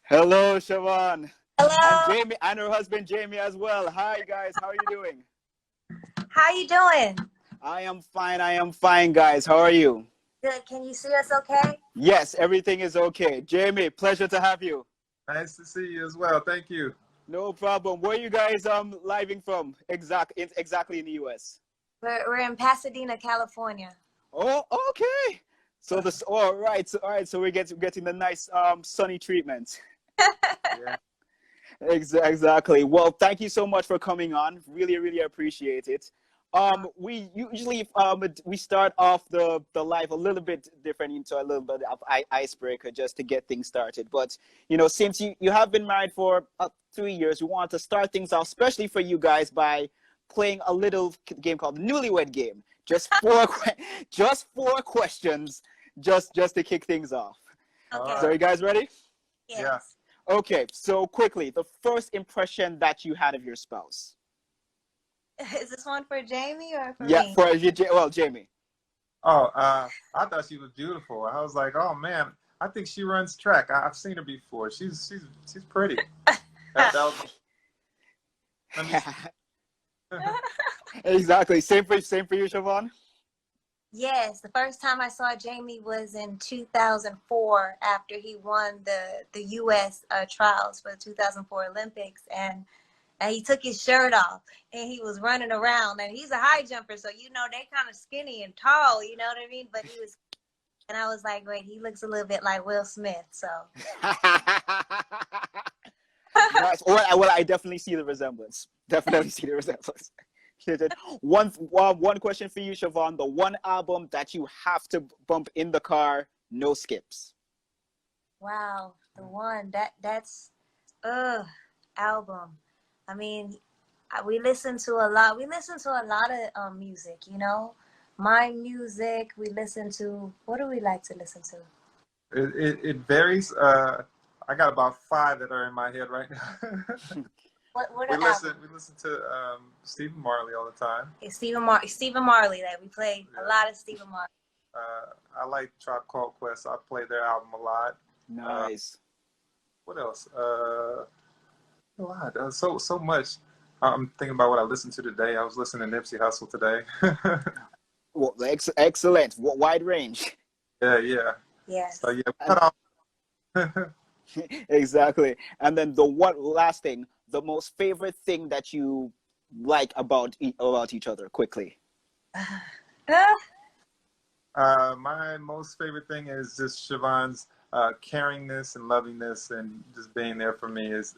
Hello, Shevon. And Hello. Jamie, and her husband Jamie as well. Hi, guys. How are you doing? How you doing? I am fine. I am fine, guys. How are you? Good. Can you see us okay? Yes, everything is okay. Jamie, pleasure to have you. Nice to see you as well. Thank you. No problem. Where are you guys living from? Exactly in the US. We're in Pasadena, California. Oh, okay. So this all right. So we're getting the nice sunny treatment. Yeah. Exactly. Well, thank you so much for coming on. Really, really appreciate it. We usually we start off the live a little bit different into a little bit of icebreaker just to get things started. But since you have been married for 3 years, we want to start things off, especially for you guys, by playing a little game called the Newlywed Game. Just just 4 questions, just to kick things off. All Okay. So, you right. guys ready? Yeah. Yes. Okay, so quickly, the first impression that you had of your spouse. Is this one for Jamie or for Yeah, me? for well, Jamie. Oh, I thought she was beautiful. I was like, oh man, I think she runs track. I've seen her before. She's pretty. That was, let me. Exactly. Same for you, Siobhan. Yes. The first time I saw Jamie was in 2004 after he won the U.S. Trials for the 2004 Olympics, and he took his shirt off and he was running around, and he's a high jumper, so they kind of skinny and tall, you know what I mean? But he was, and I was like, wait, he looks a little bit like Will Smith, so. Nice. Well, I definitely see the resemblance. Definitely see the resemblance. One question for you, Siobhan. The one album that you have to bump in the car, no skips. Wow, the one that's album. I mean, we listen to a lot. We listen to a lot of music, My music. We listen to. What do we like to listen to? It varies. I got about 5 that are in my head right now. What we are listen. albums? We listen to Stephen Marley all the time. It's Stephen Marley. That we play a Yeah. lot of Stephen Marley. I like Tribe Called Quest. I play their album a lot. Nice. What else? A lot. So much. I'm thinking about what I listened to today. I was listening to Nipsey Hussle today. Well, excellent. Wide range. Yeah. Yes. So yeah, cut off. Exactly. And then the one last thing, the most favorite thing that you like about each other, quickly. My most favorite thing is just Siobhan's caringness and lovingness and just being there for me is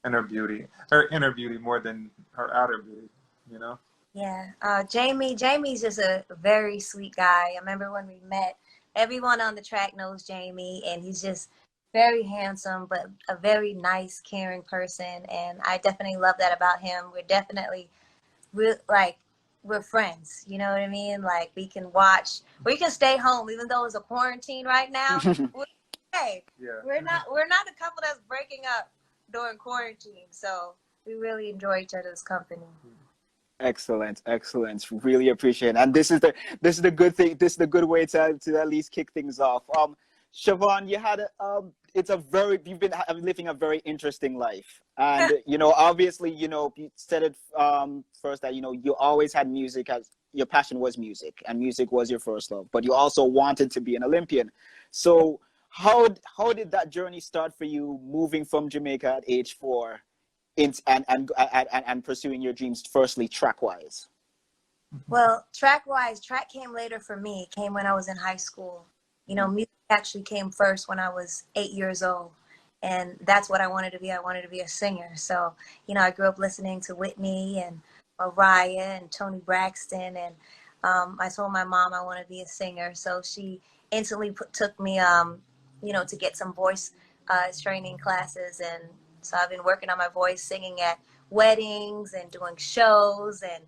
and her inner beauty more than her outer beauty, you know? Yeah. Jamie's just a very sweet guy. I remember when we met, everyone on the track knows Jamie, and he's just very handsome, but a very nice, caring person. And I definitely love that about him. We're definitely, we're friends. You know what I mean? Like we can stay home, even though it's a quarantine right now. We're okay. Yeah. We're not a couple that's breaking up during quarantine. So we really enjoy each other's company. Excellent. Really appreciate it. And this is the good thing. This is the good way to at least kick things off. Siobhan, you had you've been living a very interesting life, and obviously you said it first that you always had music as your passion was music, and music was your first love, but you also wanted to be an Olympian. So how did that journey start for you, moving from Jamaica at age 4? And pursuing your dreams, firstly track wise. Well, track came later for me. It came when I was in high school. Music actually came first when I was 8 years old. And that's what I wanted to be. I wanted to be a singer. So, I grew up listening to Whitney and Mariah and Toni Braxton. And I told my mom I want to be a singer. So she instantly took me, to get some voice training classes. And so I've been working on my voice, singing at weddings and doing shows and,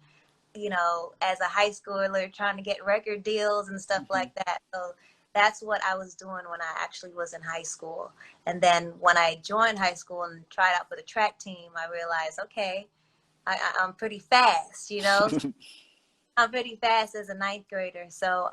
as a high schooler, trying to get record deals and stuff like that. So that's what I was doing when I actually was in high school. And then when I joined high school and tried out for the track team, I realized, okay, I'm pretty fast, I'm pretty fast as a 9th grader. So,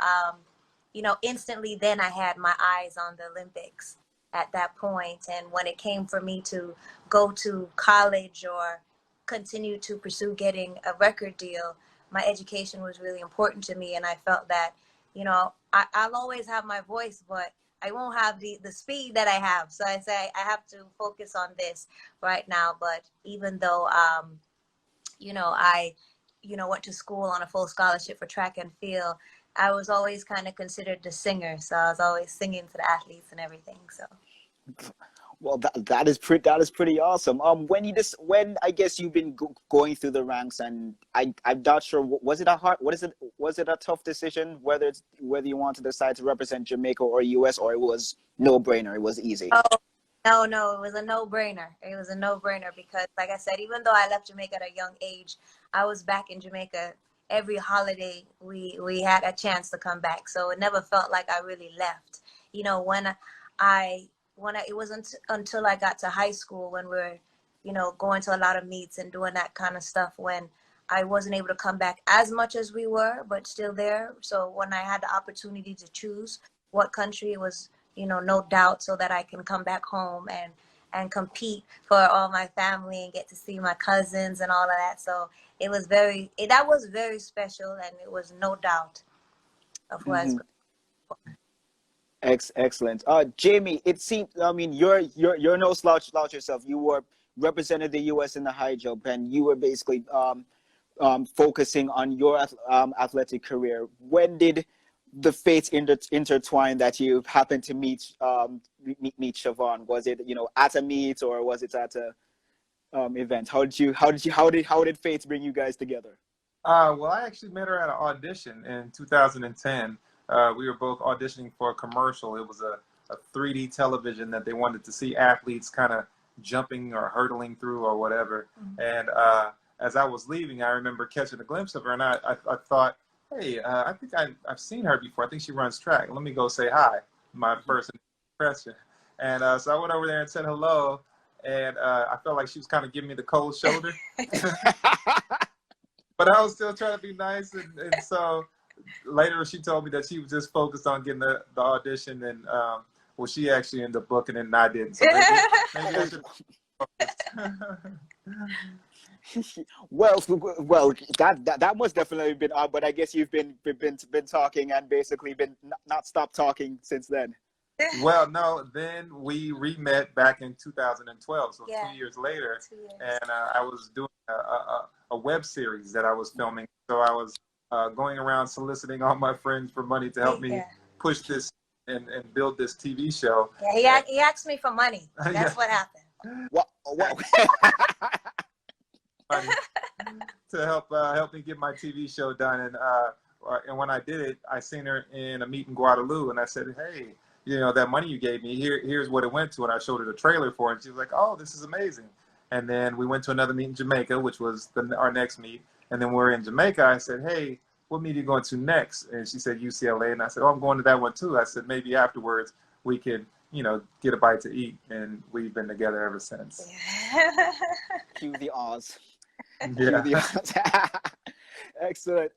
instantly then I had my eyes on the Olympics. at that point. And when it came for me to go to college or continue to pursue getting a record deal, my education was really important to me. And I felt that, you know, I'll always have my voice, but I won't have the speed that I have. So I say I have to focus on this right now. But even though, you know, I, you know, went to school on a full scholarship for track and field, I was always kind of considered the singer. So I was always singing to the athletes and everything. So. Well, that is pretty awesome. When I guess you've been going through the ranks, and I'm not sure, was it a hard, was it a tough decision whether you want to decide to represent Jamaica or US, or it was no brainer, it was easy? Oh, no, it was a no-brainer. It was a no-brainer because, like I said, even though I left Jamaica at a young age, I was back in Jamaica every holiday. We had a chance to come back, so it never felt like I really left. You know, it wasn't until I got to high school when we were, you know, going to a lot of meets and doing that kind of stuff, when I wasn't able to come back as much as we were, but still there. So when I had the opportunity to choose what country, it was, you know, no doubt, so that I can come back home and compete for all my family and get to see my cousins and all of that. So it was that was very special, and it was no doubt of who I was going. Excellent. Jamie, it seems, I mean, you're no slouch yourself. You were represented the US in the high jump, and you were basically focusing on your athletic career. When did the fates intertwine that you happened to meet Shevon? Was it, you know, at a meet, or was it at a event? How did fates bring you guys together? Well, I actually met her at an audition in 2010. We were both auditioning for a commercial. It was a 3D television that they wanted to see athletes kind of jumping or hurdling through or whatever. And as I was leaving, I remember catching a glimpse of her, and I thought, hey, I think I've seen her before. I think she runs track. Let me go say hi, my first impression. And so I went over there and said hello, and I felt like she was kind of giving me the cold shoulder. But I was still trying to be nice, and so later she told me that she was just focused on getting the audition, and well, she actually ended up booking it, and I didn't. So maybe I should. Well, that must definitely been odd, but I guess you've been talking and basically been not stopped talking since then. Well, no, then we re-met back in 2012, so Yeah. 2 years later, 2 years. and I was doing a web series that I was filming. So I was going around soliciting all my friends for money to help me push this and build this TV show. Yeah, he asked me for money. That's what happened. What? To help me get my TV show done, and when I did it, I seen her in a meet in Guadalupe, and I said, hey, you know, that money you gave me, here's what it went to, and I showed her the trailer for it, and she was like, oh, this is amazing. And then we went to another meet in Jamaica, which was our next meet, and then we're in Jamaica. I said, hey, what meet are you going to next? And she said UCLA, and I said, oh, I'm going to that one too. I said, maybe afterwards we could, you know, get a bite to eat, and we've been together ever since. Cue the Oz. Yeah. Excellent.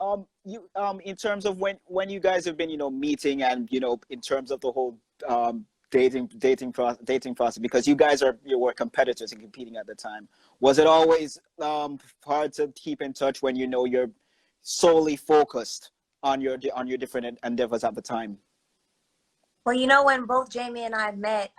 In terms of when you guys have been, you know, meeting, and, you know, in terms of the whole dating process, because you guys were competitors and competing at the time, was it always hard to keep in touch when, you know, you're solely focused on your different endeavors at the time? Well, you know, when both Jamie and I met,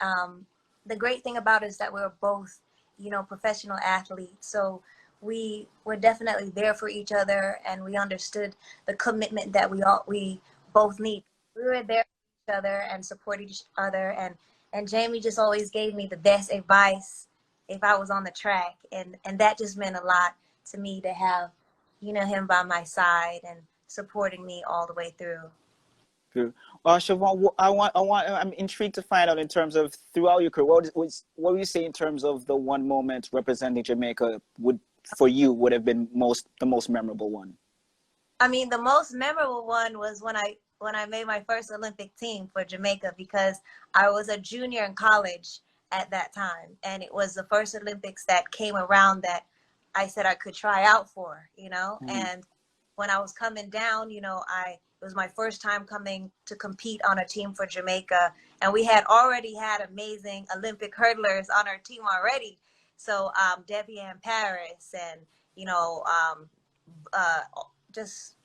the great thing about it is that we were both, you know, professional athletes. So we were definitely there for each other, and we understood the commitment that we both need. We were there for each other and support each other, and Jamie just always gave me the best advice if I was on the track, and that just meant a lot to me to have, you know, him by my side and supporting me all the way through. True. Shevon, I'm intrigued to find out, in terms of throughout your career, what would you say in terms of the one moment representing Jamaica for you would have been the most memorable one? I mean, the most memorable one was when I made my first Olympic team for Jamaica, because I was a junior in college at that time, and it was the first Olympics that came around that I said I could try out for, you know. And when I was coming down, you know, I It was my first time coming to compete on a team for Jamaica. And we had already had amazing Olympic hurdlers on our team already. So Debbie Ann Paris and, you know, just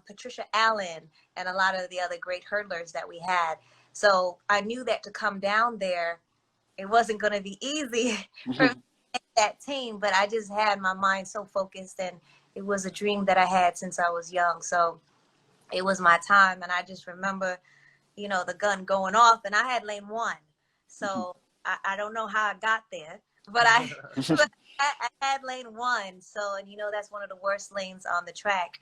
Patricia Allen and a lot of the other great hurdlers that we had. So I knew that to come down there, it wasn't going to be easy for that team, but I just had my mind so focused, and it was a dream that I had since I was young. So it was my time, and I just remember, you know, the gun going off, and I had lane 1. So I don't know how I got there, but I had lane 1. So, and you know, that's one of the worst lanes on the track.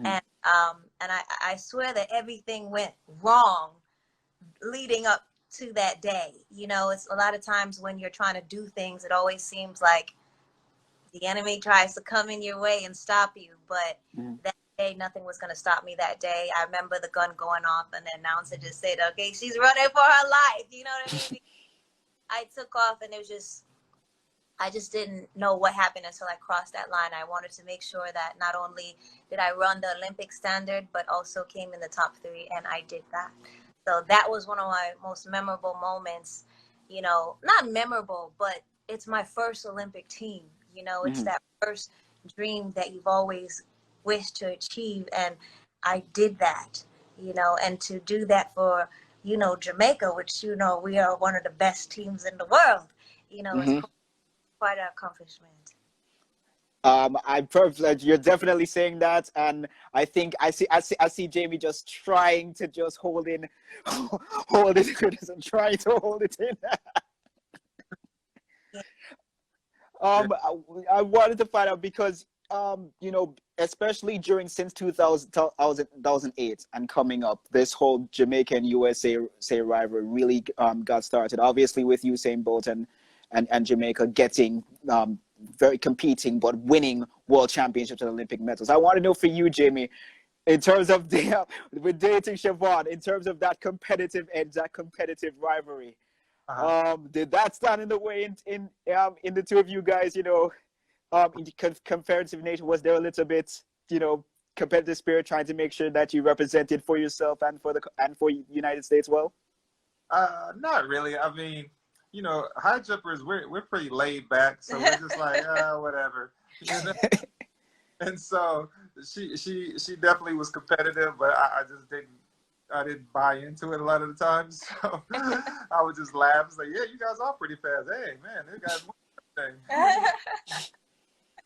And I swear that everything went wrong leading up to that day. You know, it's a lot of times when you're trying to do things, it always seems like the enemy tries to come in your way and stop you. But that day, nothing was going to stop me that day. I remember the gun going off, and the announcer just said, okay, she's running for her life. You know what I mean? I took off, and it was just, I just didn't know what happened until I crossed that line. I wanted to make sure that not only did I run the Olympic standard, but also came in the top 3, and I did that. So that was one of my most memorable moments. You know, not memorable, but it's my first Olympic team. You know, it's that first dream that you've always wished to achieve, and I did that. You know, and to do that for, you know, Jamaica, which, you know, we are one of the best teams in the world. You know, it's quite an accomplishment. I'm perfect. You're definitely saying that, and I think I see Jamie just trying to just hold it, trying to hold it in. I wanted to find out because you know, especially since 2008 and coming up, this whole Jamaican USA rivalry really got started. Obviously, with Usain Bolt and Jamaica getting very competing but winning world championships and Olympic medals. I want to know for you, Jamie, in terms of with dating Shevon, in terms of that competitive edge, that competitive rivalry, did that stand in the way in the two of you guys? You know, in comparative nature, was there a little bit, you know, competitive spirit, trying to make sure that you represented for yourself and for United States well? Not really. I mean, you know, high jumpers, we're pretty laid back, so we're just like, whatever. You know? And so she definitely was competitive, but I just didn't buy into it a lot of the times. So I would just laugh and say, yeah, you guys are pretty fast. Hey, man, these guys win everything.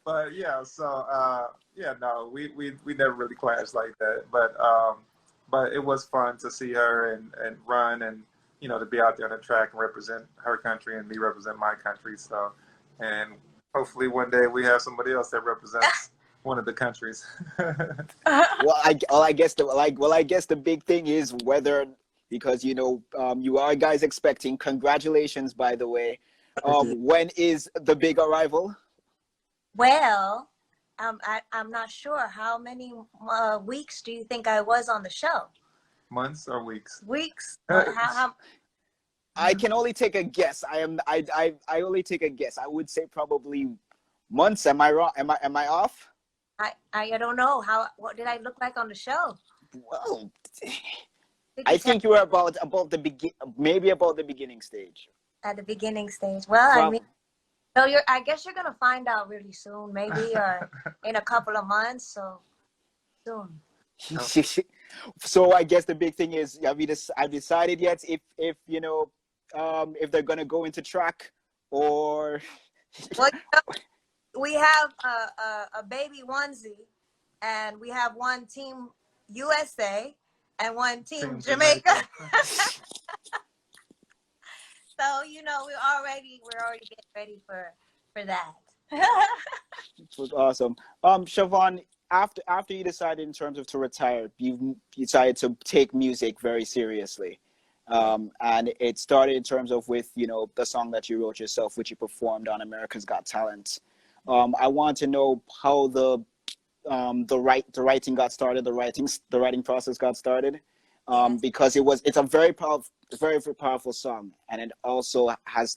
But yeah, so yeah, no, we never really clashed like that. But it was fun to see her and run, and you know, to be out there on the track and represent her country and me represent my country. So, and hopefully one day we have somebody else that represents one of the countries. Well, I guess the big thing is whether, because you know, you are guys expecting. Congratulations, by the way. When is the big arrival? Well, I'm not sure. How many weeks do you think I was on the show? Months or weeks? Weeks. How? I can only take a guess. I only take a guess. I would say probably months. Am I wrong? Am I off? I don't know. What did I look like on the show? Well, I think you were about maybe about the beginning stage. At the beginning stage. Well, I mean, so I guess you're gonna find out really soon, maybe, or in a couple of months. So soon. So I guess the big thing is, have decided yet if you know, if they're gonna go into track or? Well, you know, we have a baby onesie, and we have one team USA and one team Jamaica. So you know, we're already getting ready for that. It was awesome. Shevon, after you decided in terms of to retire, you decided to take music very seriously. And it started in terms of with, you know, the song that you wrote yourself, which you performed on America's Got Talent. I want to know how the writing got started, the writing process got started, because it's a very powerful song, and it also has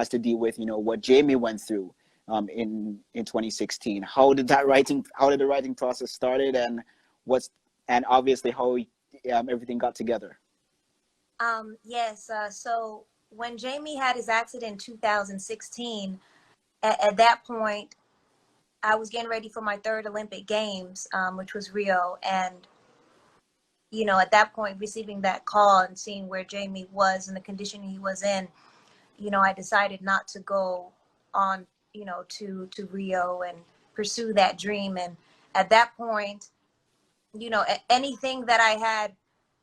to deal with, you know, what Jamie went through in 2016. How did the writing process started, and what's and obviously how everything got together. Yes. So when Jamie had his accident in 2016, at that point, I was getting ready for my third Olympic Games, which was Rio. And, you know, at that point, receiving that call and seeing where Jamie was and the condition he was in, you know, I decided not to go on, you know, to Rio and pursue that dream. And at that point, you know, anything that I had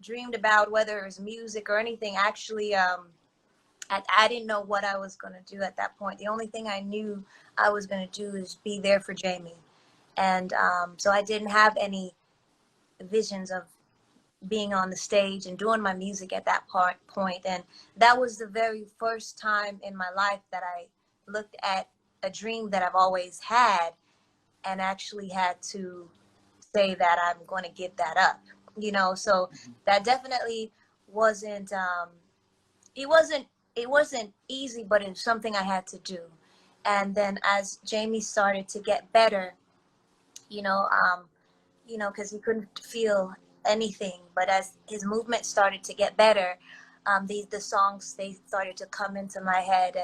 dreamed about, whether it was music or anything, actually, I didn't know what I was going to do at that point. The only thing I knew I was going to do is be there for Jamie. And so I didn't have any visions of being on the stage and doing my music at that point. And that was the very first time in my life that I looked at a dream that I've always had and actually had to say that I'm going to give that up, you know. So that definitely wasn't it wasn't it wasn't easy, but it was something I had to do. And then as Jamie started to get better, you know, because he couldn't feel anything, but as his movement started to get better, the songs, they started to come into my head,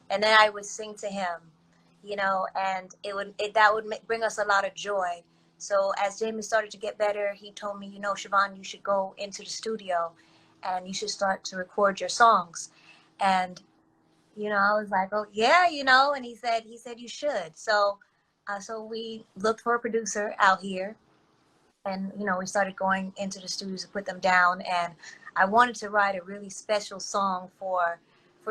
and then I would sing to him, you know, and that would bring us a lot of joy. So as Jamie started to get better, he told me, you know, Shevon, you should go into the studio and you should start to record your songs. And, you know, I was like, oh yeah, you know, and he said you should. So so we looked for a producer out here, and, you know, we started going into the studios to put them down. And I wanted to write a really special song for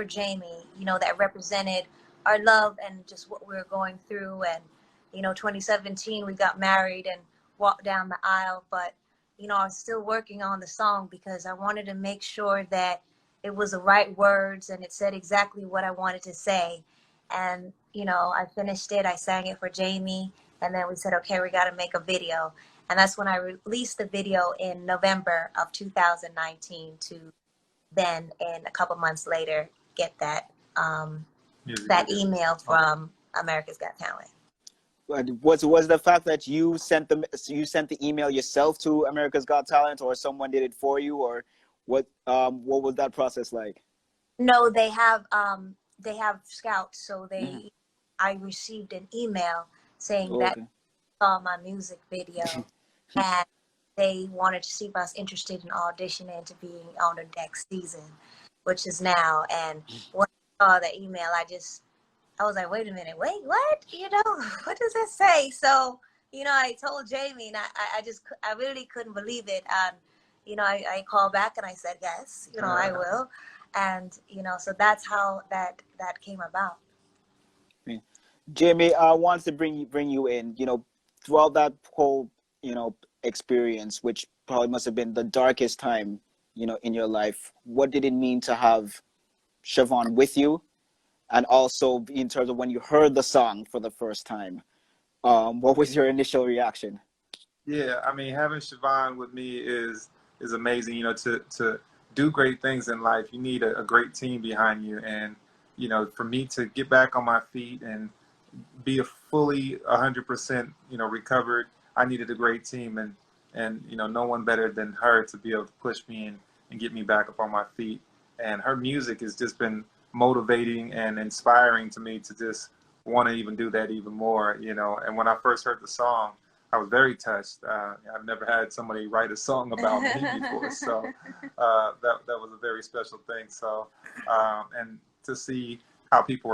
Jamie, you know, that represented our love and just what we were going through. And, you know, 2017 we got married and walked down the aisle, but, you know, I was still working on the song because I wanted to make sure that it was the right words and it said exactly what I wanted to say. And, you know, I finished it, I sang it for Jamie, and then we said, okay, we got to make a video. And that's when I released the video in November of 2019 to then, in a couple months later, get that that email from America's Got Talent. Was the fact that you sent the email yourself to America's Got Talent, or someone did it for you, or what was that process like? No, they have scouts, so I received an email saying that Okay. saw my music video and they wanted to see if I was interested in auditioning to being on the next season, which is now. And when I saw the email, I was like, wait a minute, wait, what? You know, what does it say? So, you know, I told Jamie, and I really couldn't believe it. And, you know, I called back and I said, yes, you know, I will. And, you know, so that's how that came about. Jamie, I want to bring you in. You know, throughout that whole, you know, experience, which probably must have been the darkest time, you know, in your life. What did it mean to have Shevon with you, and also in terms of when you heard the song for the first time? What was your initial reaction? Yeah, I mean, having Shevon with me is amazing. You know, to do great things in life, you need a great team behind you. And, you know, for me to get back on my feet and be a fully 100%, you know, recovered, I needed a great team, and you know, no one better than her to be able to push me and get me back up on my feet. And her music has just been motivating and inspiring to me to just want to even do that even more, you know. And when I first heard the song, I was very touched. I've never had somebody write a song about me before, so that was a very special thing. So and to see how people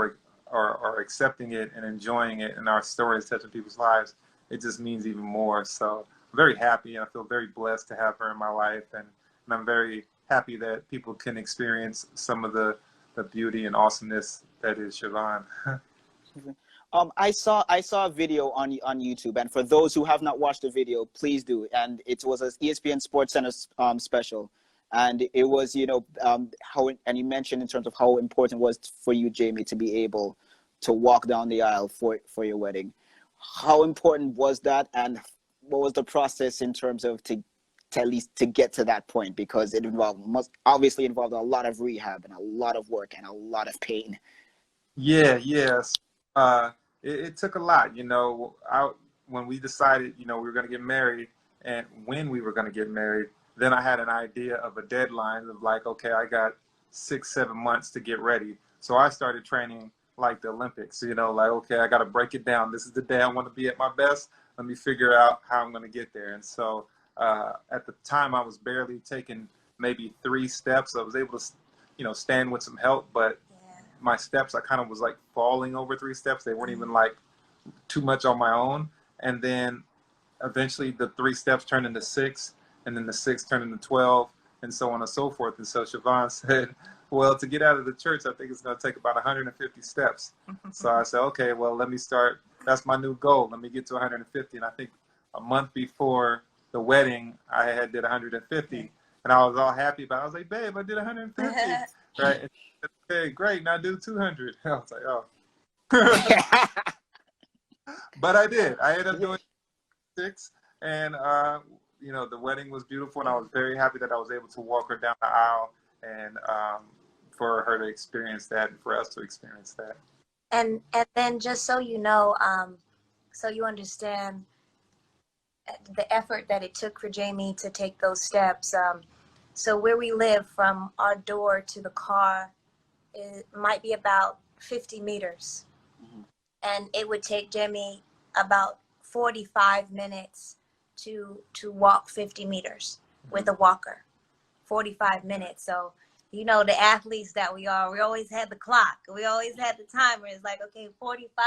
are accepting it and enjoying it, and our stories touching people's lives, it just means even more. So I'm very happy, and I feel very blessed to have her in my life, and I'm very happy that people can experience some of the beauty and awesomeness that is Shevon. I saw a video on YouTube, and for those who have not watched the video, please do. And it was an ESPN Sports Center special, and it was, you know, and you mentioned in terms of how important it was for you, Jamie, to be able to walk down the aisle for your wedding. How important was that, and what was the process in terms of to at least to get to that point? Because it obviously involved a lot of rehab and a lot of work and a lot of pain. Yeah, yes. It took a lot, you know. When we decided, you know, we were going to get married, and when we were going to get married. Then I had an idea of a deadline of like, okay, I got 6-7 months to get ready. So I started training like the Olympics, you know, like, okay, I got to break it down. This is the day I want to be at my best. Let me figure out how I'm going to get there. And so at the time, I was barely taking maybe 3 steps. I was able to, you know, stand with some help, but my steps, I kind of was like falling over 3 steps. They weren't even like too much on my own. And then eventually the 3 steps turned into 6, and then the 6 turned into 12, and so on and so forth. And so Shevon said, well, to get out of the church, I think it's going to take about 150 steps. So I said, okay, well, let me start. That's my new goal. Let me get to 150. And I think a month before the wedding, I had did 150. And I was all happy about it. I was like, babe, I did 150. Right? And she said, okay, great. Now do 200. I was like, oh. But I did. I ended up doing 6. And, you know, the wedding was beautiful. And I was very happy that I was able to walk her down the aisle and for her to experience that and for us to experience that. And then just so you know, so you understand the effort that it took for Jamie to take those steps. So where we live, from our door to the car, it might be about 50 meters. And it would take Jamie about 45 minutes to walk 50 meters with a walker. 45 minutes. So, you know, the athletes that we are, we always had the clock. We always had the timer. It's like, okay, 45.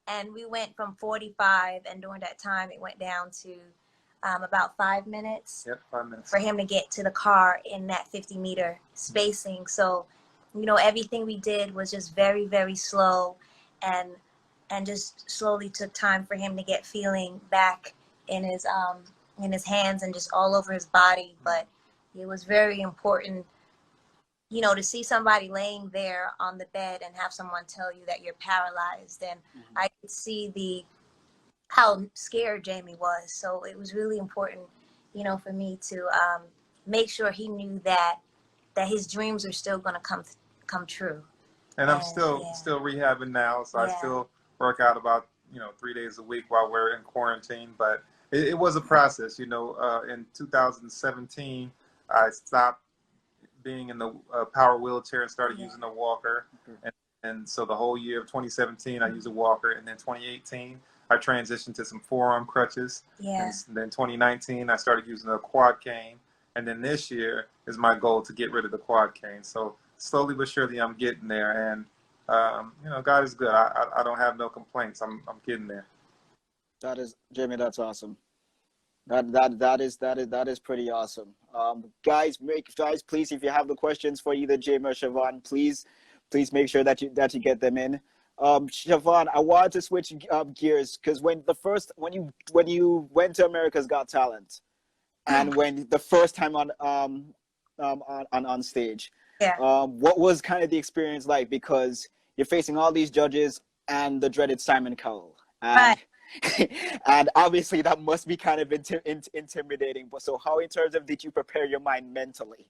And we went from 45, and during that time, it went down to about 5 minutes. Yep, 5 minutes. For him to get to the car in that 50-meter spacing. So, you know, everything we did was just very, very slow, and just slowly took time for him to get feeling back in his hands and just all over his body. But it was very important, you know, to see somebody laying there on the bed and have someone tell you that you're paralyzed. And I could see how scared Jamie was. So it was really important, you know, for me to make sure he knew that his dreams are still going to come true. And I'm still rehabbing now, so I still work out about, you know, 3 days a week while we're in quarantine. But it was a process, you know. In 2017, I stopped being in the power wheelchair and started using a walker. And so the whole year of 2017, I used a walker. And then 2018, I transitioned to some forearm crutches. And then 2019, I started using a quad cane. And then this year is my goal to get rid of the quad cane. So slowly but surely, I'm getting there. And, you know, God is good. I don't have no complaints. I'm getting there. That is, Jamie, that's awesome. That is pretty awesome. Guys, please, if you have the questions for either Jamie or Shevon, please make sure that you get them in. Shevon, I wanted to switch gears, because when you went to America's Got Talent, and when the first time on stage, what was kind of the experience like? Because you're facing all these judges and the dreaded Simon Cowell, and and obviously that must be kind of intimidating. But so how, in terms of, did you prepare your mind mentally?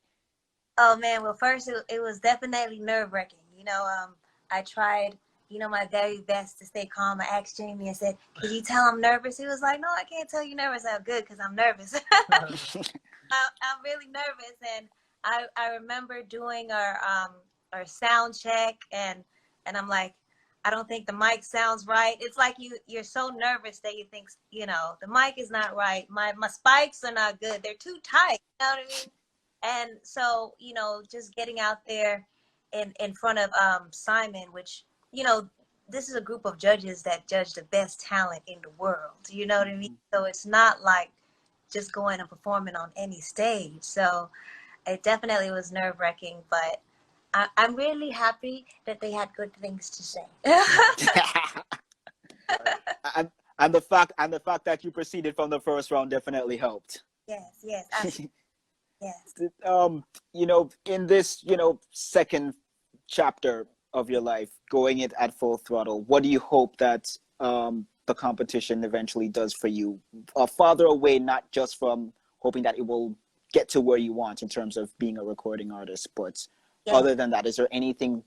Oh man, well, first it was definitely nerve-wracking. You know, I tried, you know, my very best to stay calm. I asked Jamie, I said, "Can you tell I'm nervous?" He was like, "No, I can't tell you nervous." I'm good, because I'm nervous. I'm really nervous. And I remember doing our sound check, and I'm like, I don't think the mic sounds right. It's like you're so nervous that you think, you know, the mic is not right. My spikes are not good. They're too tight. You know what I mean? And so, you know, just getting out there in front of Simon, which, you know, this is a group of judges that judge the best talent in the world. You know what I mean? So it's not like just going and performing on any stage. So it definitely was nerve-wracking, but I'm really happy that they had good things to say. and the fact that you proceeded from the first round definitely helped. Yes. Yes. You know, in this, you know, second chapter of your life, going it at full throttle, what do you hope that the competition eventually does for you? Farther away, not just from hoping that it will get to where you want in terms of being a recording artist, but other than that, is there anything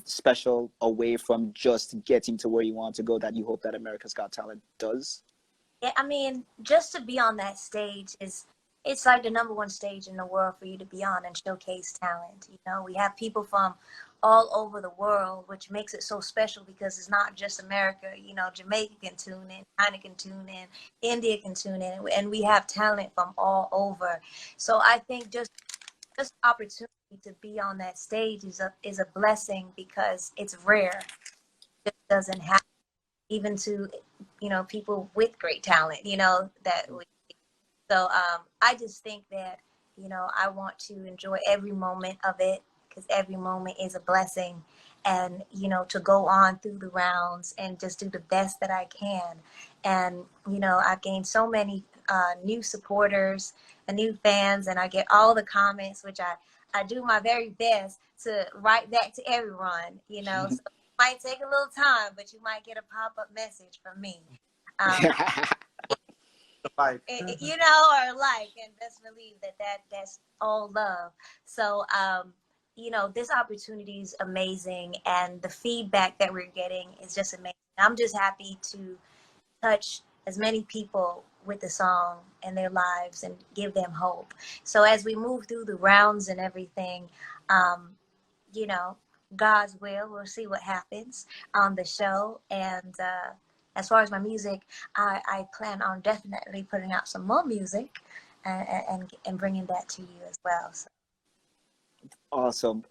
special away from just getting to where you want to go that you hope that America's Got Talent does? I mean, just to be on that stage it's like the number one stage in the world for you to be on and showcase talent. You know, we have people from all over the world, which makes it so special because it's not just America. You know, Jamaica can tune in, China can tune in, India can tune in, and we have talent from all over. So I think just opportunity to be on that stage is a blessing because it's rare. It doesn't happen even to, you know, people with great talent, you know, that we, so I just think that, you know, I want to enjoy every moment of it because every moment is a blessing, and, you know, to go on through the rounds and just do the best that I can. And, you know, I've gained so many new supporters and new fans, and I get all the comments, which I do my very best to write back to everyone, you know. So it might take a little time, but you might get a pop-up message from me. Like, You know, or like, and best believe that's all love. So, you know, this opportunity is amazing, and the feedback that we're getting is just amazing. I'm just happy to touch as many people with the song and their lives and give them hope. So as we move through the rounds and everything, you know, God's will, we'll see what happens on the show. And as far as my music, I plan on definitely putting out some more music and bringing that to you as well. So. Awesome.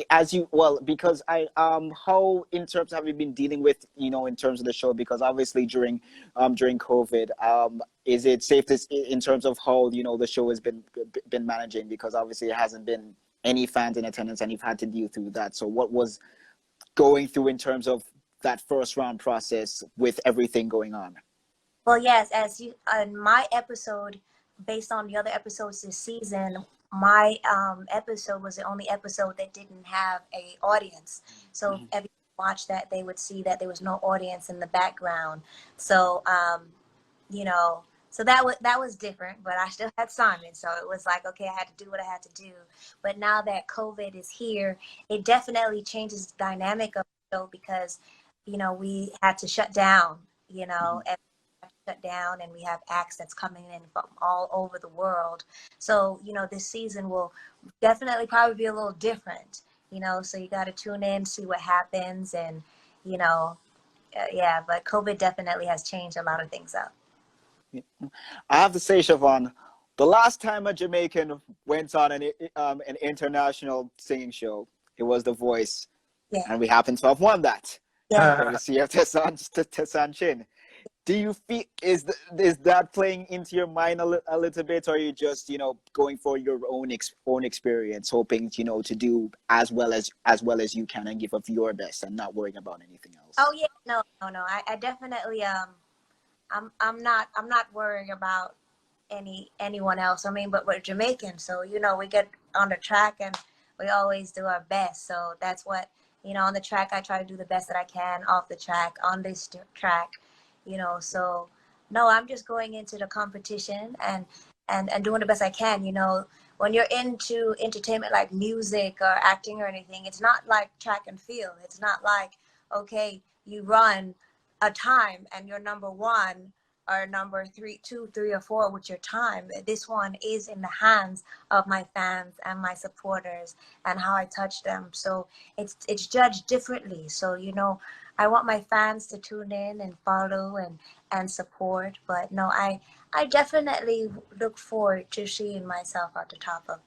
As you well, because how in terms have you been dealing with, you know, in terms of the show? Because obviously during COVID, is it safe to in terms of how, you know, the show has been managing? Because obviously it hasn't been any fans in attendance, and you've had to deal through that. So what was going through in terms of that first round process with everything going on? Well, yes, as you in my episode, based on the other episodes this season, my episode was the only episode that didn't have a audience. So if everyone watched that, they would see that there was no audience in the background. So you know, so that was different, but I still had Simon. So it was like, okay, I had to do what I had to do. But now that COVID is here, it definitely changes the dynamic of the show because, you know, we had to shut down, you know, shut down, and we have acts that's coming in from all over the world. So, you know, this season will definitely probably be a little different, you know, so you got to tune in, see what happens, and, you know, yeah, but COVID definitely has changed a lot of things up. I have to say, Shevon, the last time a Jamaican went on an international singing show, it was The Voice, and we happen to have won that. Courtesy of Tessan Chin. Do you feel is that playing into your mind a little bit, or are you just, you know, going for your own experience, hoping, you know, to do as well as you can and give up your best and not worrying about anything else? Oh yeah, no. I definitely I'm not worrying about anyone else. I mean, but we're Jamaican, so, you know, we get on the track and we always do our best. So that's what, you know, on the track I try to do the best that I can. Off the track, on this track, you know. So no, I'm just going into the competition and doing the best I can. You know, when you're into entertainment like music or acting or anything, it's not like track and field. It's not like, okay, you run a time and you're number one or number 3, 2, 3, or 4 with your time. This one is in the hands of my fans and my supporters and how I touch them. So it's judged differently. So, you know, I want my fans to tune in and follow and support. But no, I definitely look forward to seeing myself at the top of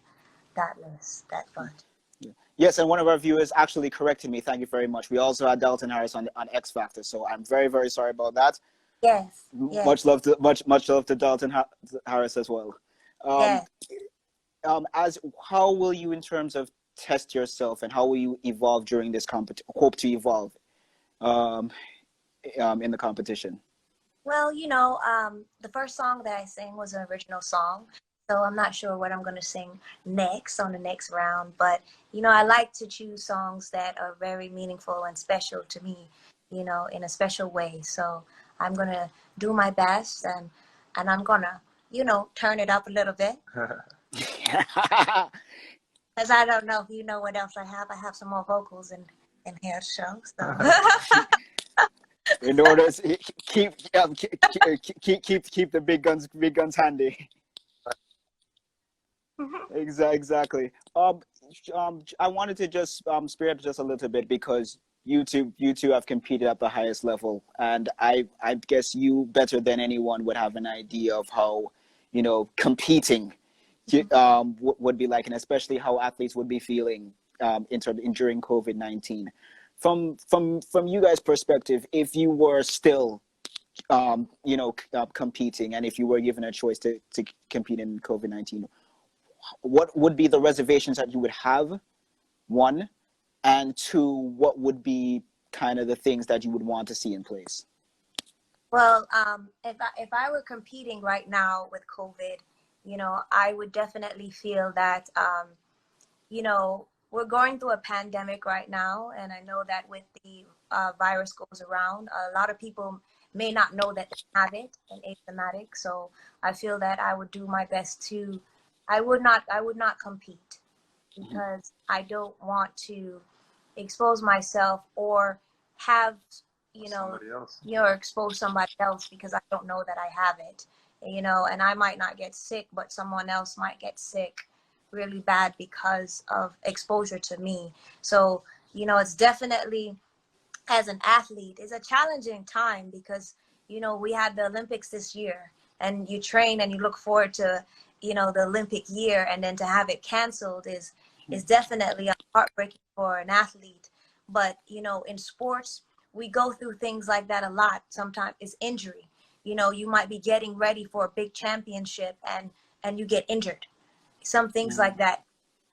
that list, that bunch. Yes, and one of our viewers actually corrected me. Thank you very much. We also had Dalton Harris on X Factor, so I'm very, very sorry about that. Yes. Much love to Dalton Harris as well. Yes. As how will you, in terms of test yourself, and how will you evolve during this hope to evolve in the competition? Well, you know, the first song that I sang was an original song. So I'm not sure what I'm going to sing next on the next round. But, you know, I like to choose songs that are very meaningful and special to me, you know, in a special way. So I'm going to do my best, and I'm going to, you know, turn it up a little bit. Because I don't know if you know what else I have. I have some more vocals in here, show. So. In order to keep the big guns handy. Exactly. I wanted to just spare up just a little bit because you two have competed at the highest level, and I guess you better than anyone would have an idea of how, competing would be like, and especially how athletes would be feeling during COVID-19. From you guys' perspective, if you were still competing, and if you were given a choice to compete in COVID-19, what would be the reservations that you would have, one, and two, what would be kind of the things that you would want to see in place? Well, if I were competing right now with COVID, I would definitely feel that, we're going through a pandemic right now, and I know that with the virus goes around, a lot of people may not know that they have it and asymptomatic. So I feel that I would do my best to, I would not compete because I don't want to expose myself or have, Somebody else. expose somebody else because I don't know that I have it, and I might not get sick, but someone else might get sick really bad because of exposure to me. So, it's definitely, as an athlete, it's a challenging time because, we had the Olympics this year and you train and you look forward to, the Olympic year, and then to have it canceled is definitely heartbreaking for an athlete. But, in sports, we go through things like that a lot. Sometimes it's injury. You might be getting ready for a big championship and you get injured. Some things like that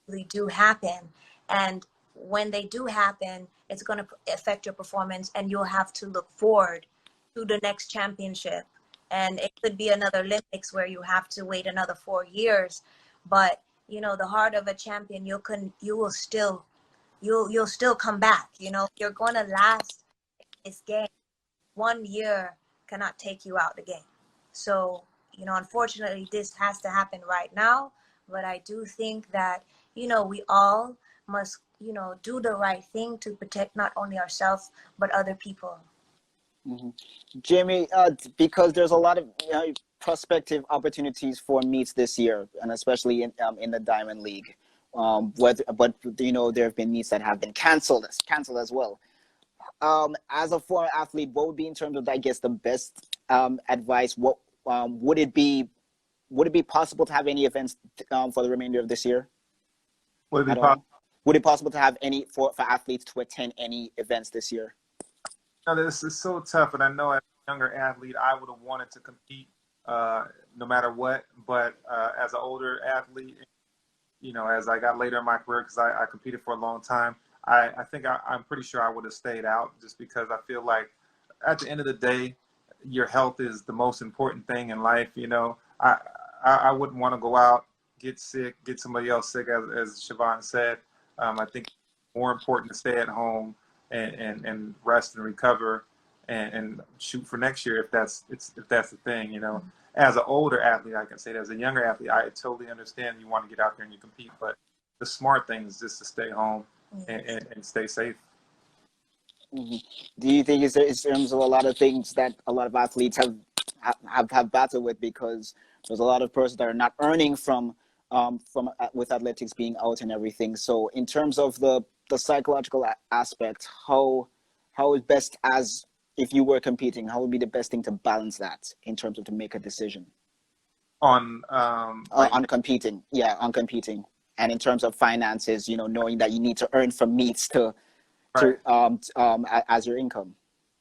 really do happen. And when they do happen, it's going to affect your performance, and you'll have to look forward to the next championship. And it could be another Olympics where you have to wait another 4 years. But, the heart of a champion, you'll still come back. You're going to last this game. 1 year cannot take you out the game. So, unfortunately, this has to happen right now. But I do think that, we all must, do the right thing to protect not only ourselves, but other people. Mm-hmm. Jamie, because there's a lot of prospective opportunities for meets this year, and especially in the Diamond League. But there have been meets that have been canceled as well. As a former athlete, what would be, in terms of, I guess, the best advice? What would it be? Would it be possible to have any events for the remainder of this year? Would it be At all? possible? Would it be possible to have any for athletes to attend any events this year? No, this is so tough, and I know as a younger athlete, I would have wanted to compete no matter what. But as an older athlete, as I got later in my career, because I competed for a long time, I think I'm pretty sure I would have stayed out, just because I feel like at the end of the day, your health is the most important thing in life. I wouldn't want to go out, get sick, get somebody else sick, as Shevon said. I think it's more important to stay at home and rest and recover and shoot for next year if that's the thing. As an older athlete, I can say that. As a younger athlete, I totally understand you want to get out there and you compete, but the smart thing is just to stay home and stay safe. Mm-hmm. Do you think it's in terms of a lot of things that a lot of athletes have battled with, because there's a lot of persons that are not earning from with athletics being out and everything? So in terms of the psychological aspect, how is best, as if you were competing, how would be the best thing to balance that in terms of to make a decision On competing? Yeah, on competing, and in terms of finances, knowing that you need to earn from meets right. As your income.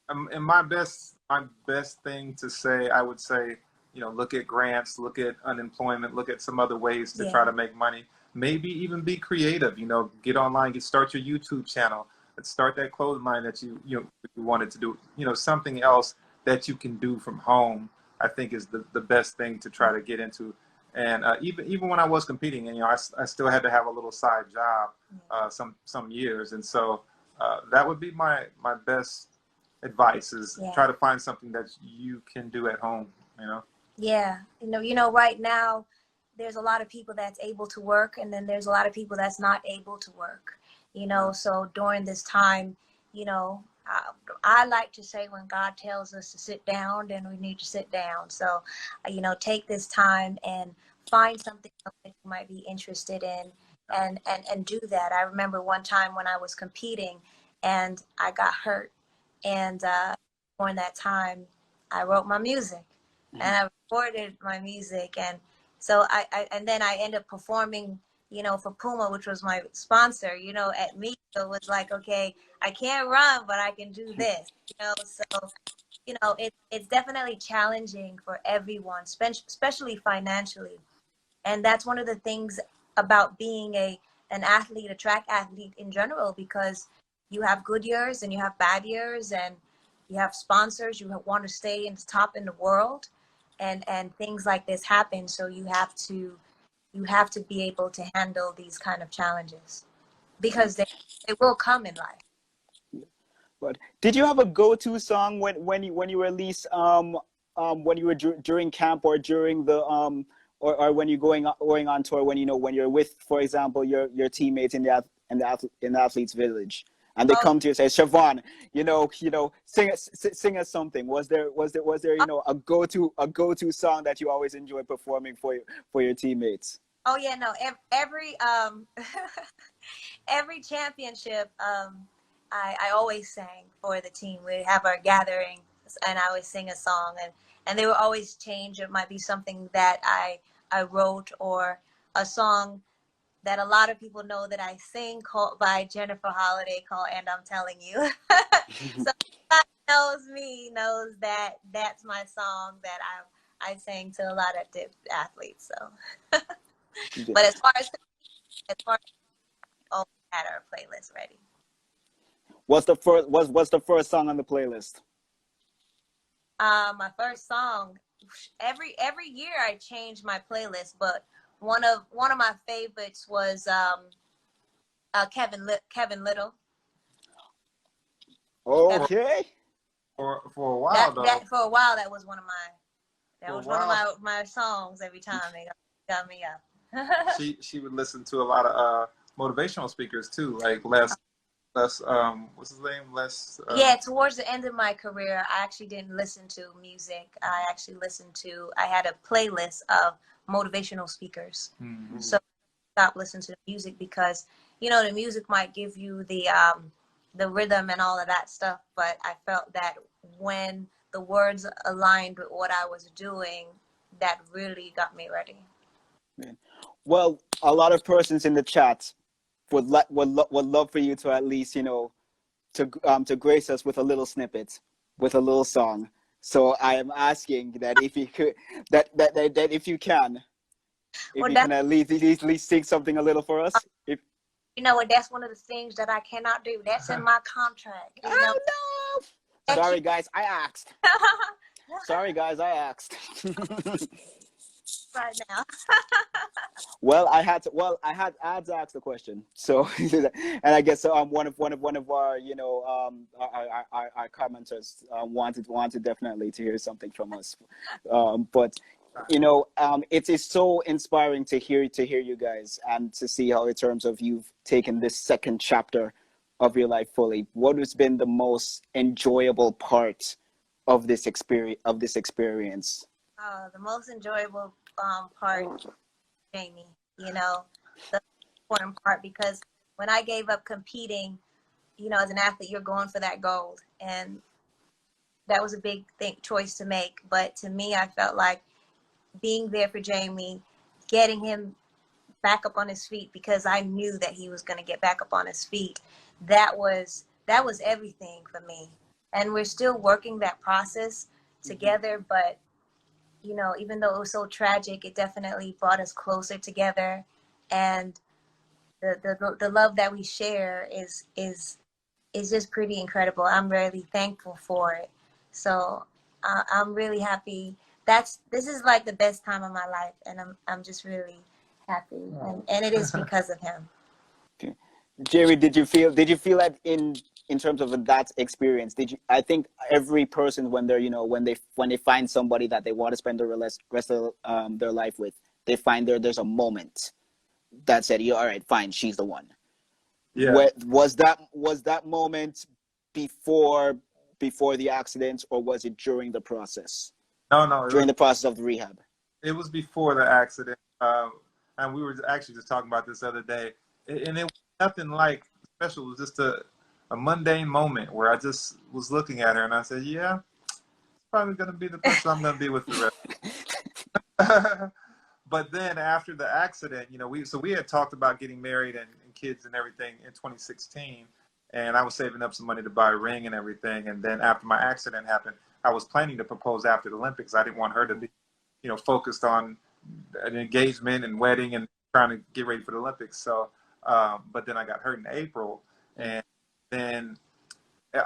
And my best thing to say, I would say, look at grants, look at unemployment, look at some other ways to try to make money. Maybe even be creative. Get online, start your YouTube channel. Let's start that clothing line that you wanted to do. Something else that you can do from home, I think, is the best thing to try to get into. And even when I was competing, I still had to have a little side job some years, and so that would be my best advice, is try to find something that you can do at home. Yeah, right now there's a lot of people that's able to work, and then there's a lot of people that's not able to work. So during this time, I like to say when God tells us to sit down, then we need to sit down. So, take this time and find something else that you might be interested in, and do that. I remember one time when I was competing and I got hurt, and during that time, I wrote my music and I recorded my music, and so and then I ended up performing, for Puma, which was my sponsor, at me. So it was like, okay, I can't run, but I can do this, So, it's definitely challenging for everyone, especially financially. And that's one of the things about being an athlete, a track athlete in general, because you have good years and you have bad years, and you have sponsors. You want to stay in the top in the world, and things like this happen. So you have to be able to handle these kind of challenges, because they will come in life. But did you have a go-to song when you release when you were during camp, or during the or when you're going on tour, when you're with, for example, your teammates in the athletes village, and they come to you and say, Shevon, sing us something. Was there a go-to song that you always enjoy performing for your teammates? Oh yeah, no. Every every championship, I always sang for the team. We'd have our gathering, and I would sing a song, and they would always change. It might be something that I wrote, or a song that a lot of people know that I sing, called by Jennifer Holiday, called "And I'm Telling You." So everybody knows me, knows that that's my song that I sang to a lot of athletes. So, but as far as oh, we had our playlist ready. What's the first song on the playlist? My first song. Every year I change my playlist, but one of my favorites was Kevin Little. Okay. For a while though. For a while, that was one of my songs. Every time they got me up. she would listen to a lot of motivational speakers too, like Les what's his name? Yeah, towards the end of my career, I actually didn't listen to music. I had a playlist of motivational speakers. Mm-hmm. So I stopped listening to the music, because the music might give you the rhythm and all of that stuff, but I felt that when the words aligned with what I was doing, that really got me ready. Well, a lot of persons in the chat would love for you to at least to grace us with a little snippet, with a little song. So I am asking that if you could, that if you can at least sing something a little for us. If that's one of the things that I cannot do. That's in my contract. Oh no! Sorry guys, I asked. Sorry guys, I asked. Right now. Well, I had to ask the question. So, and I guess one of our our commenters wanted definitely to hear something from us. But it is so inspiring to hear you guys, and to see how, in terms of, you've taken this second chapter of your life fully. What has been the most enjoyable part of this experience? The most enjoyable part, Jamie, the important part, because when I gave up competing, as an athlete, you're going for that gold, and that was a big choice to make. But to me, I felt like being there for Jamie, getting him back up on his feet, because I knew that he was going to get back up on his feet. That was everything for me. And we're still working that process together, but even though it was so tragic, it definitely brought us closer together, and the love that we share is just pretty incredible. I'm really thankful for it. So I'm really happy. This is like the best time of my life, and I'm just really happy, and it is because of him. Okay. Jamie, did you feel that in terms of that experience? I think every person, when they're when they find somebody that they want to spend the rest of their life with, they find there's a moment that said, all right, fine, she's the one. Yeah. Was that moment before the accident, or was it during the process? No, During the process of the rehab. it was before the accident. And we were actually just talking about this the other day. And it was nothing like special. It was just a mundane moment where I just was looking at her and I said, yeah, it's probably going to be the person I'm going to be with the rest. But then after the accident, you know, we had talked about getting married and kids and everything in 2016. And I was saving up some money to buy a ring and everything. And then after my accident happened, I was planning to propose after the Olympics. I didn't want her to be, you know, focused on an engagement and wedding and trying to get ready for the Olympics. So, but then I got hurt in April, and then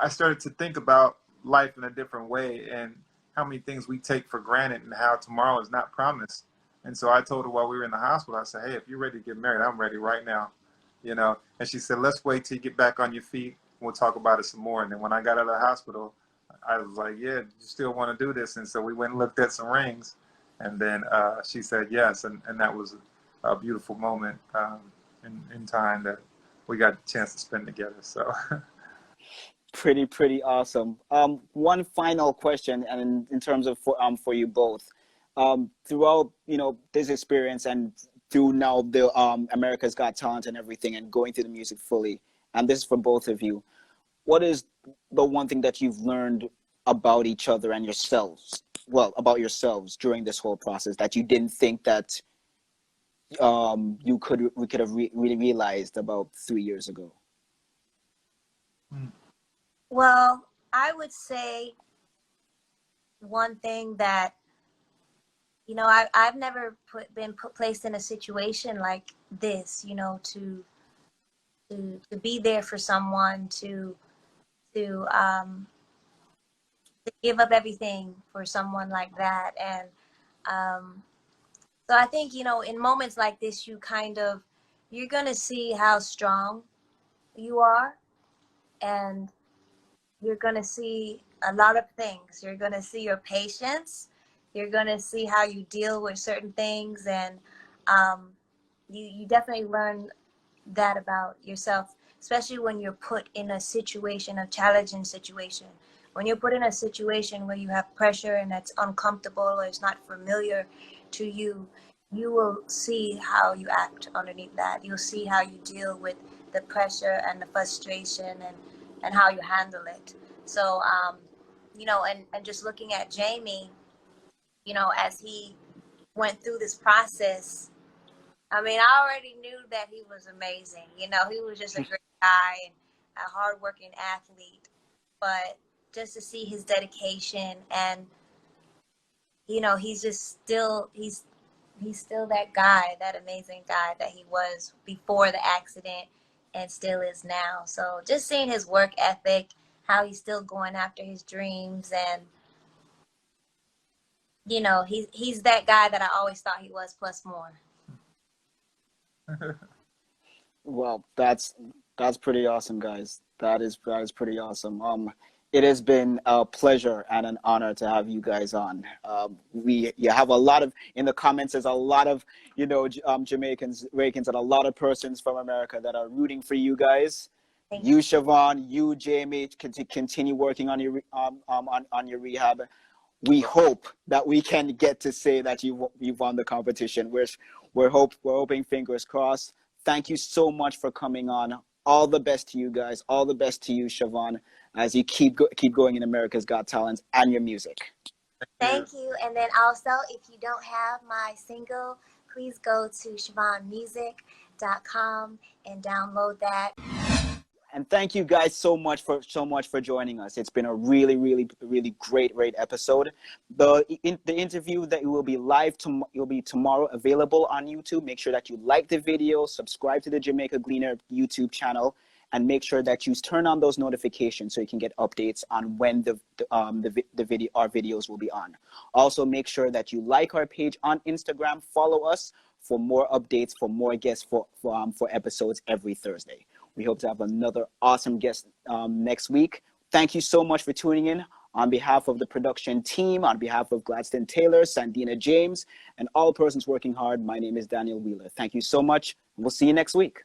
I started to think about life in a different way and how many things we take for granted and how tomorrow is not promised. And so I told her while we were in the hospital, I said, hey, if you're ready to get married, I'm ready right now, you know? And she said, let's wait till you get back on your feet. We'll talk about it some more. And then when I got out of the hospital, I was like, yeah, you still want to do this? And so we went and looked at some rings. And then she said yes, and that was a beautiful moment in time that we got a chance to spend together. So Pretty awesome. One final question, and in terms of for you both, throughout, you know, this experience and through now the America's Got Talent and everything, and going through the music fully, and this is for both of you, what is the one thing that you've learned about each other and yourselves? Well, about yourselves during this whole process that you didn't think that we could have really realized about 3 years ago? Well, I would say one thing that, you know, I've never been placed in a situation like this, you know, to be there for someone, to give up everything for someone like that. And so I think, you know, in moments like this, you're going to see how strong you are, and you're going to see a lot of things. You're going to see your patience. You're going to see how you deal with certain things. And you definitely learn that about yourself, especially when you're put in a situation, a challenging situation. When you're put in a situation where you have pressure and that's uncomfortable or it's not familiar to you, you will see how you act underneath that. You'll see how you deal with the pressure and the frustration and how you handle it. So, you know, and just looking at Jamie, you know, as he went through this process, I mean, I already knew that he was amazing. You know, he was just a great guy and a hardworking athlete. But just to see his dedication, and, you know, he's still that guy, that amazing guy that he was before the accident and still is now. So just seeing his work ethic, how he's still going after his dreams, and, you know, he's that guy that I always thought he was, plus more. Well, that's pretty awesome, guys. That is pretty awesome. It has been a pleasure and an honor to have you guys on. You have a lot of, in the comments, there's a lot of, you know, Jamaicans, and a lot of persons from America that are rooting for you guys. Thank You, Shevon, you, Jamie, continue working on your on your rehab. We hope that we can get to say that you've won the competition. We're hoping, fingers crossed. Thank you so much for coming on. All the best to you guys. All the best to you, Shevon, as you keep going in America's Got Talent and your music. Thank you. And then also, if you don't have my single, please go to ShevonMusic.com and download that. And thank you guys so much for joining us. It's been a really great episode. The interview that will be will be tomorrow, available on YouTube. Make sure that you like the video, subscribe to the Jamaica GLNR YouTube channel, and make sure that you turn on those notifications so you can get updates on when our videos will be on. Also, make sure that you like our page on Instagram, follow us for more updates, for more guests for episodes every Thursday. We hope to have another awesome guest next week. Thank you so much for tuning in. On behalf of the production team, on behalf of Gladstone Taylor, Sandina James, and all persons working hard, my name is Daniel Wheeler. Thank you so much, and we'll see you next week.